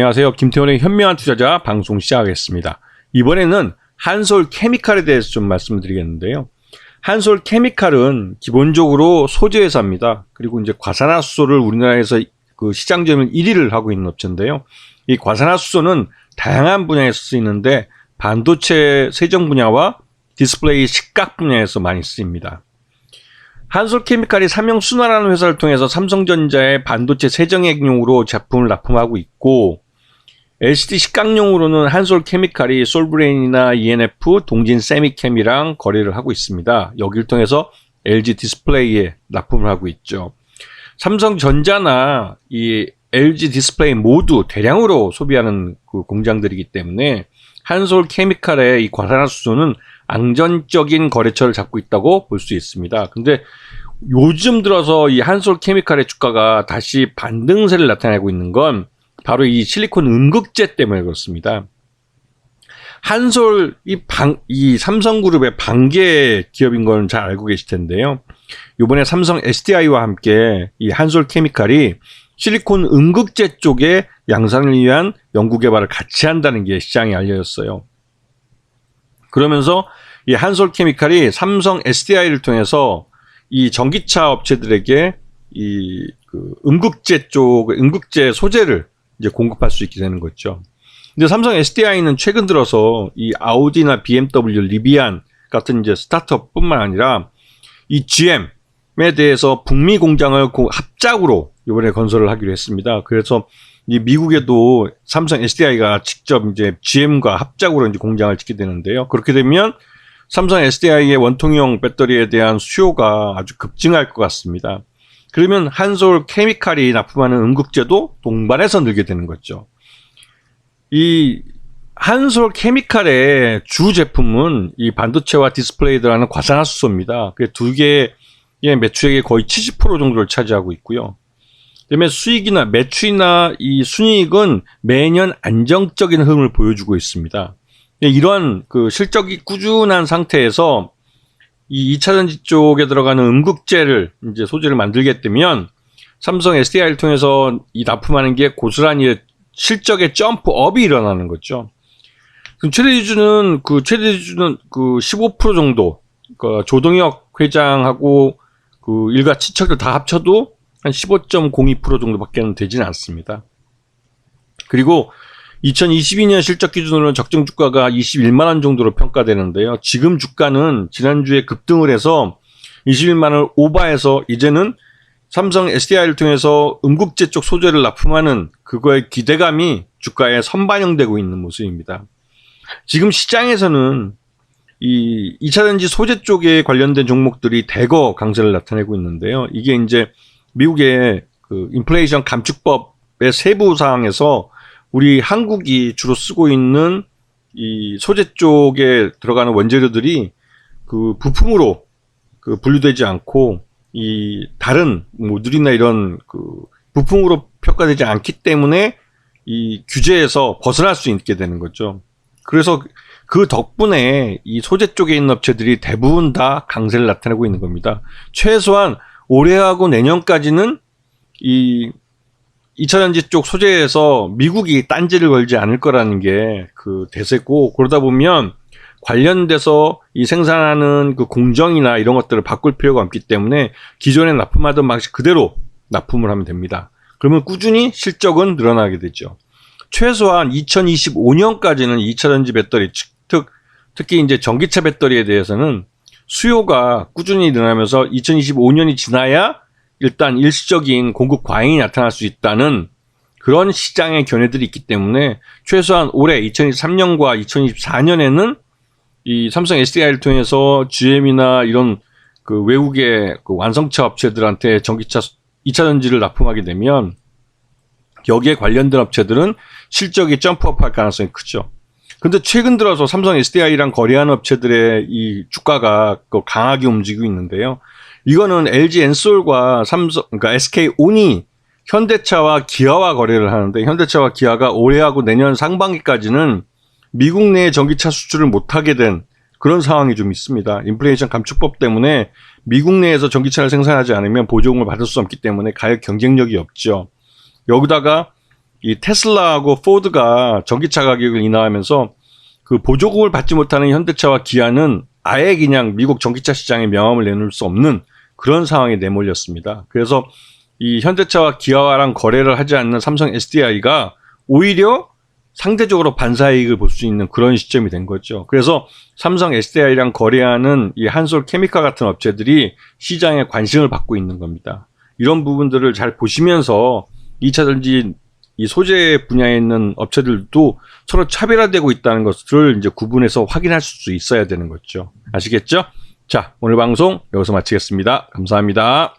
안녕하세요. 김태원의 현명한 투자자 방송 시작하겠습니다. 이번에는 한솔케미칼에 대해서 좀 말씀드리겠는데요. 한솔케미칼은 기본적으로 소재 회사입니다. 그리고 이제 과산화수소를 우리나라에서 그 시장 점유율 1위를 하고 있는 업체인데요. 이 과산화수소는 다양한 분야에서 쓰이는데 반도체 세정 분야와 디스플레이 식각 분야에서 많이 쓰입니다. 한솔케미칼이 삼성순화라는 회사를 통해서 삼성전자의 반도체 세정액용으로 제품을 납품하고 있고, LCD 식각용으로는 한솔케미칼이 솔브레인이나 ENF, 동진세미캠이랑 거래를 하고 있습니다. 여기를 통해서 LG 디스플레이에 납품을 하고 있죠. 삼성전자나 이 LG 디스플레이 모두 대량으로 소비하는 그 공장들이기 때문에 한솔케미칼의 이 과산화수소는 안정적인 거래처를 잡고 있다고 볼 수 있습니다. 근데 요즘 들어서 이 한솔케미칼의 주가가 다시 반등세를 나타내고 있는 건 바로 이 실리콘 음극재 때문에 그렇습니다. 한솔 이 삼성그룹의 반개 기업인 건 잘 알고 계실 텐데요. 이번에 삼성 SDI와 함께 이 한솔케미칼이 실리콘 음극재 쪽에 양산을 위한 연구 개발을 같이 한다는 게 시장에 알려졌어요. 그러면서 이 한솔케미칼이 삼성 SDI를 통해서 이 전기차 업체들에게 이 그 음극재 소재를 이제 공급할 수 있게 되는 거죠. 근데 삼성 SDI는 최근 들어서 이 아우디나 BMW, 리비안 같은 이제 스타트업뿐만 아니라 이 GM에 대해서 북미 공장을 합작으로 이번에 건설을 하기로 했습니다. 그래서 이 미국에도 삼성 SDI가 직접 이제 GM과 합작으로 이제 공장을 짓게 되는데요. 그렇게 되면 삼성 SDI의 원통형 배터리에 대한 수요가 아주 급증할 것 같습니다. 그러면 한솔케미칼이 납품하는 음극재도 동반해서 늘게 되는 거죠. 이 한솔케미칼의 주 제품은 이 반도체와 디스플레이 들어가는 과산화수소입니다. 그 두 개의 매출액의 거의 70% 정도를 차지하고 있고요. 그다음에 수익이나 매출이나 이 순이익은 매년 안정적인 흐름을 보여주고 있습니다. 이러한 그 실적이 꾸준한 상태에서 이 2차전지 쪽에 들어가는 음극재를 이제 소재를 만들게 되면 삼성 SDI를 통해서 이 납품하는 게 고스란히 실적의 점프업이 일어나는 거죠. 최대 주주는 그 15% 정도, 그 조동혁 회장하고 그 일가 친척들 다 합쳐도 한 15.02% 정도밖에 되지는 않습니다. 그리고 2022년 실적 기준으로는 적정 주가가 21만 원 정도로 평가되는데요. 지금 주가는 지난주에 급등을 해서 21만 원을 오버해서 이제는 삼성 SDI를 통해서 음극재 쪽 소재를 납품하는 그거의 기대감이 주가에 선반영되고 있는 모습입니다. 지금 시장에서는 이 2차전지 소재 쪽에 관련된 종목들이 대거 강세를 나타내고 있는데요. 이게 이제 미국의 그 인플레이션 감축법의 세부 사항에서 우리 한국이 주로 쓰고 있는 이 소재 쪽에 들어가는 원재료들이 그 부품으로 그 분류되지 않고 이 다른 뭐 누리나 이런 그 부품으로 평가되지 않기 때문에 이 규제에서 벗어날 수 있게 되는 거죠. 그래서 그 덕분에 이 소재 쪽에 있는 업체들이 대부분 다 강세를 나타내고 있는 겁니다. 최소한 올해하고 내년까지는 이 2차전지 쪽 소재에서 미국이 딴지를 걸지 않을 거라는 게 그 대세고, 그러다 보면 관련돼서 이 생산하는 그 공정이나 이런 것들을 바꿀 필요가 없기 때문에 기존에 납품하던 방식 그대로 납품을 하면 됩니다. 그러면 꾸준히 실적은 늘어나게 되죠. 최소한 2025년까지는 2차전지 배터리, 특히 이제 전기차 배터리에 대해서는 수요가 꾸준히 늘어나면서 2025년이 지나야 일단 일시적인 공급 과잉이 나타날 수 있다는 그런 시장의 견해들이 있기 때문에 최소한 올해 2023년과 2024년에는 이 삼성 SDI를 통해서 GM이나 이런 그 외국의 그 완성차 업체들한테 전기차 2차전지를 납품하게 되면 여기에 관련된 업체들은 실적이 점프업할 가능성이 크죠. 근데 최근 들어서 삼성 SDI랑 거래하는 업체들의 이 주가가 강하게 움직이고 있는데요. 이거는 LG 엔솔과 삼성, 그러니까 SK온이 현대차와 기아와 거래를 하는데, 현대차와 기아가 올해하고 내년 상반기까지는 미국 내에 전기차 수출을 못하게 된 그런 상황이 좀 있습니다. 인플레이션 감축법 때문에 미국 내에서 전기차를 생산하지 않으면 보조금을 받을 수 없기 때문에 가격 경쟁력이 없죠. 여기다가 이 테슬라하고 포드가 전기차 가격을 인하하면서 그 보조금을 받지 못하는 현대차와 기아는 아예 그냥 미국 전기차 시장에 명함을 내놓을 수 없는 그런 상황에 내몰렸습니다. 그래서 이 현대차와 기아랑 거래를 하지 않는 삼성 SDI가 오히려 상대적으로 반사이익을 볼 수 있는 그런 시점이 된 거죠. 그래서 삼성 SDI랑 거래하는 이 한솔 케미카 같은 업체들이 시장에 관심을 받고 있는 겁니다. 이런 부분들을 잘 보시면서 2차전지 이 소재 분야에 있는 업체들도 서로 차별화되고 있다는 것을 이제 구분해서 확인할 수 있어야 되는 거죠. 아시겠죠? 자, 오늘 방송 여기서 마치겠습니다. 감사합니다.